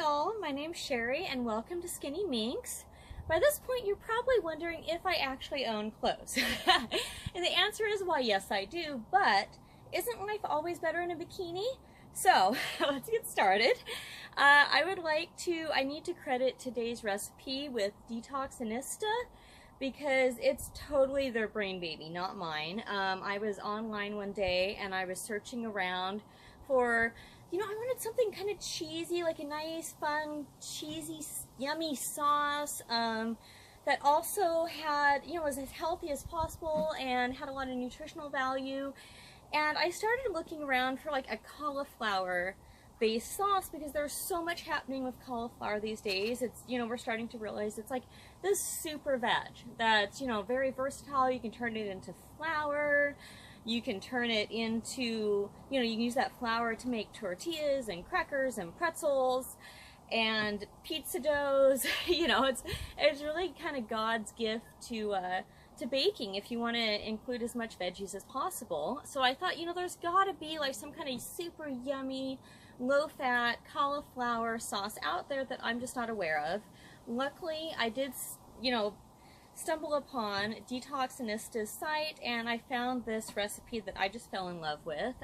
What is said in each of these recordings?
y'all, my name's Sherry and welcome to Skinny Minx. By this point you're probably wondering if I actually own clothes. And the answer is why yes I do, but isn't life always better in a bikini? So let's get started. I need to credit today's recipe with Detoxinista because it's totally their brain baby, not mine. I was online one day and I was searching around for, I wanted something kind of cheesy, like a nice, fun, cheesy, yummy sauce that also had, was as healthy as possible and had a lot of nutritional value. And I started looking around for like a cauliflower-based sauce because there's so much happening with cauliflower these days. It's, we're starting to realize it's like this super veg that's, very versatile. You can turn it into flour. You can turn it into, you can use that flour to make tortillas and crackers and pretzels and pizza doughs. It's really kind of God's gift to baking if you want to include as much veggies as possible. So I thought, there's got to be like some kind of super yummy, low-fat cauliflower sauce out there that I'm just not aware of. Luckily, I did, stumble upon Detoxinista's site and I found this recipe that I just fell in love with.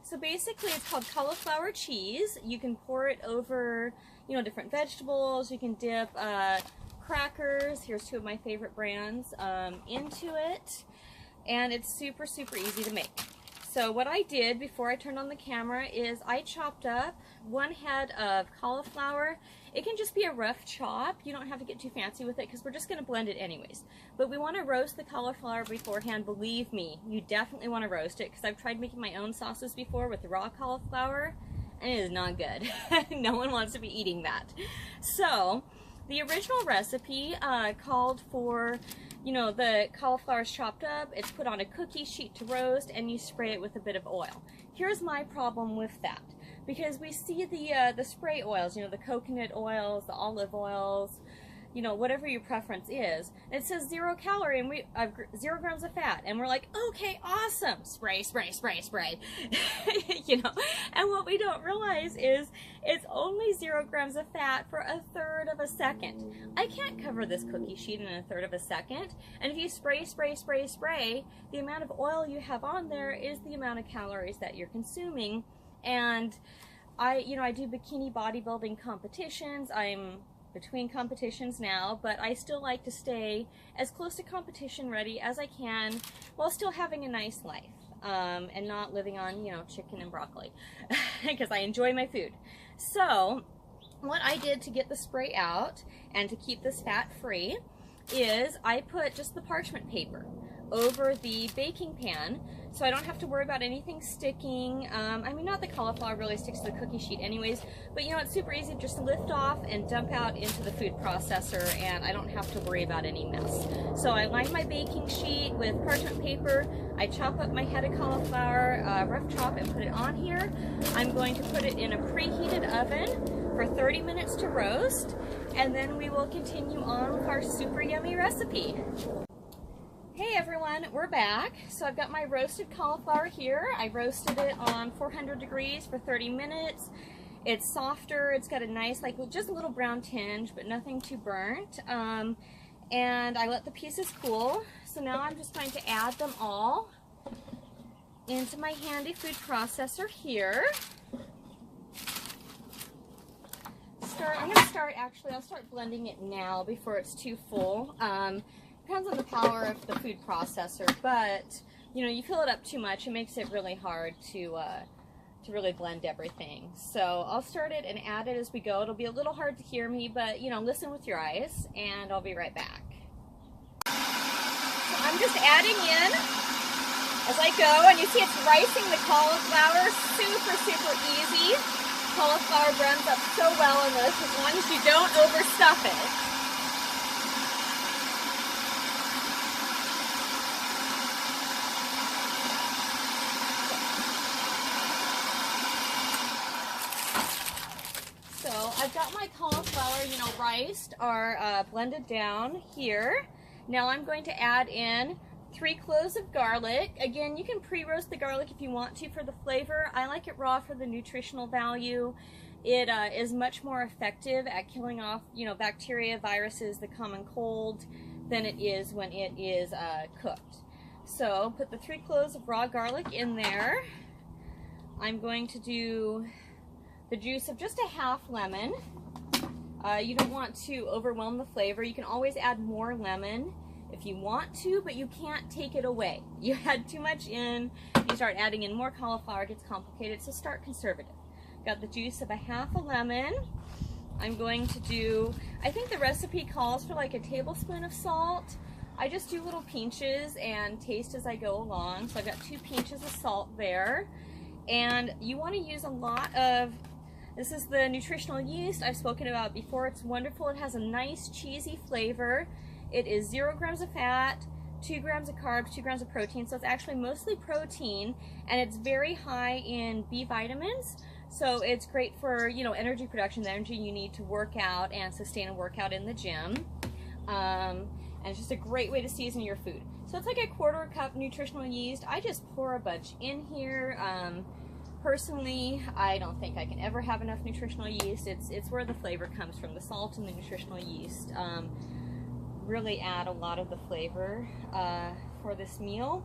So basically it's called Cauliflower Cheese. You can pour it over, different vegetables. You can dip crackers, here's two of my favorite brands, into it, and it's super, super easy to make. So what I did before I turned on the camera is I chopped up 1 head of cauliflower. It can just be a rough chop. You don't have to get too fancy with it because we're just going to blend it anyways. But we want to roast the cauliflower beforehand. Believe me, you definitely want to roast it because I've tried making my own sauces before with the raw cauliflower and it is not good. No one wants to be eating that. So the original recipe called for, the cauliflower is chopped up, it's put on a cookie sheet to roast, and you spray it with a bit of oil. Here's my problem with that. Because we see the spray oils, the coconut oils, the olive oils, whatever your preference is. It says 0 calorie and we have 0 grams of fat, and we're like, okay, awesome, spray, spray, spray, spray. And what we don't realize is it's only 0 grams of fat for 1/3 of a second. I can't cover this cookie sheet in 1/3 of a second, and if you spray, spray, spray, spray, the amount of oil you have on there is the amount of calories that you're consuming. And I do bikini bodybuilding competitions. I'm between competitions now, but I still like to stay as close to competition ready as I can while still having a nice life and not living on, chicken and broccoli because I enjoy my food. So what I did to get the spray out and to keep this fat free is I put just the parchment paper over the baking pan so I don't have to worry about anything sticking. Not the cauliflower really sticks to the cookie sheet anyways, but it's super easy just to lift off and dump out into the food processor and I don't have to worry about any mess. So I line my baking sheet with parchment paper, I chop up my head of cauliflower, rough chop, and put it on here. I'm going to put it in a preheated oven for 30 minutes to roast, and then we will continue on with our super yummy recipe. Hey everyone, we're back. So I've got my roasted cauliflower here. I roasted it on 400 degrees for 30 minutes. It's softer, it's got a nice, just a little brown tinge, but nothing too burnt. And I let the pieces cool. So now I'm just going to add them all into my handy food processor here. I'll start blending it now before it's too full. Depends on the power of the food processor, but you fill it up too much, it makes it really hard to really blend everything. So I'll start it and add it as we go. It'll be a little hard to hear me, but listen with your eyes, and I'll be right back. So I'm just adding in as I go, and you see it's ricing the cauliflower, super, super easy. Cauliflower blends up so well in this as long as you don't overstuff it. I've got my cauliflower, riced or blended down here. Now I'm going to add in 3 cloves of garlic. Again, you can pre-roast the garlic if you want to for the flavor. I like it raw for the nutritional value. It is much more effective at killing off, you know, bacteria, viruses, the common cold than it is when it is cooked. So put the 3 cloves of raw garlic in there. I'm going to do the juice of just a half lemon. You don't want to overwhelm the flavor. You can always add more lemon if you want to, but you can't take it away. You add too much in, you start adding in more cauliflower, it gets complicated, so start conservative. Got the juice of a half a lemon. I'm going to do, I think the recipe calls for like a tablespoon of salt. I just do little pinches and taste as I go along. So I've got 2 pinches of salt there. And you want to use a lot of, this is the nutritional yeast I've spoken about before. It's wonderful. It has a nice cheesy flavor. It is 0 grams of fat, 2 grams of carbs, 2 grams of protein. So it's actually mostly protein, and it's very high in B vitamins. So it's great for, you know, energy production, the energy you need to work out and sustain a workout in the gym. And it's just a great way to season your food. So it's like a 1/4 cup nutritional yeast. I just pour a bunch in here. Personally, I don't think I can ever have enough nutritional yeast. It's where the flavor comes from. The salt and the nutritional yeast really add a lot of the flavor for this meal.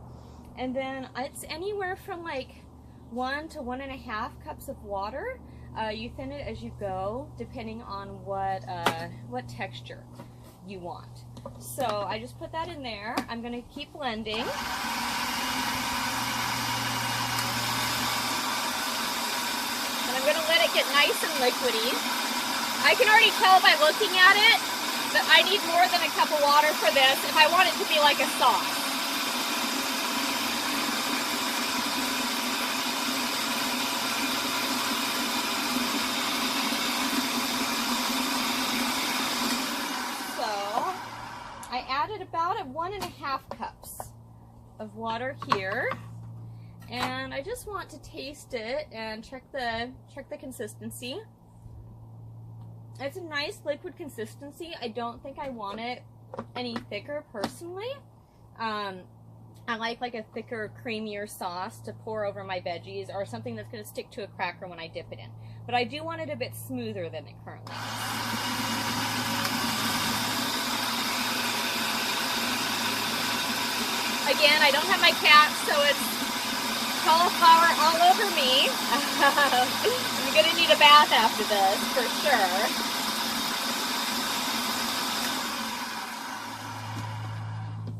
And then it's anywhere from like 1 to 1.5 cups of water. You thin it as you go, depending on what texture you want. So I just put that in there. I'm going to keep blending. And I'm going to let it get nice and liquidy. I can already tell by looking at it that I need more than a cup of water for this if I want it to be like a sauce. I added about 1.5 cups of water here, and I just want to taste it and check the consistency. It's a nice liquid consistency. I don't think I want it any thicker personally. I like a thicker, creamier sauce to pour over my veggies, or something that's going to stick to a cracker when I dip it in. But I do want it a bit smoother than it currently is. Again, I don't have my cat, so it's cauliflower all over me. I'm going to need a bath after this, for sure.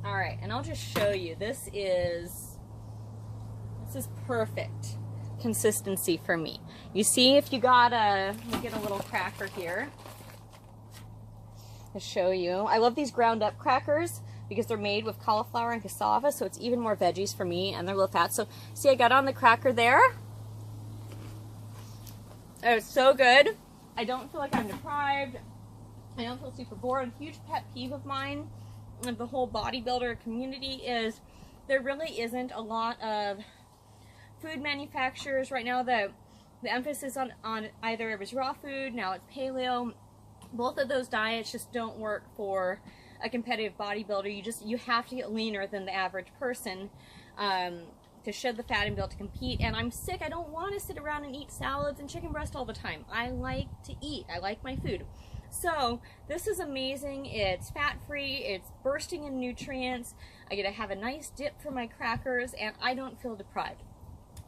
Alright, and I'll just show you. This is perfect consistency for me. You see, if you got let me get a little cracker here to show you. I love these ground up crackers, because they're made with cauliflower and cassava, so it's even more veggies for me, and they're low fat. So, see, I got on the cracker there. It's so good. I don't feel like I'm deprived. I don't feel super bored. A huge pet peeve of mine of the whole bodybuilder community is there really isn't a lot of food manufacturers right now. The emphasis on either it was raw food, now it's paleo. Both of those diets just don't work for a competitive bodybuilder. You have to get leaner than the average person to shed the fat and be able to compete. And I'm sick. I don't want to sit around and eat salads and chicken breast all the time. I like to eat. I like my food. So this is amazing. It's fat-free. It's bursting in nutrients. I get to have a nice dip for my crackers, and I don't feel deprived.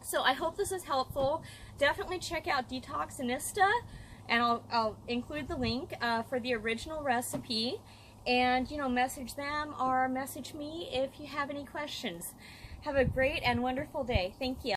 So I hope this is helpful. Definitely check out Detoxinista, and I'll include the link for the original recipe. And, you know, message them or message me if you have any questions. Have a great and wonderful day. Thank you.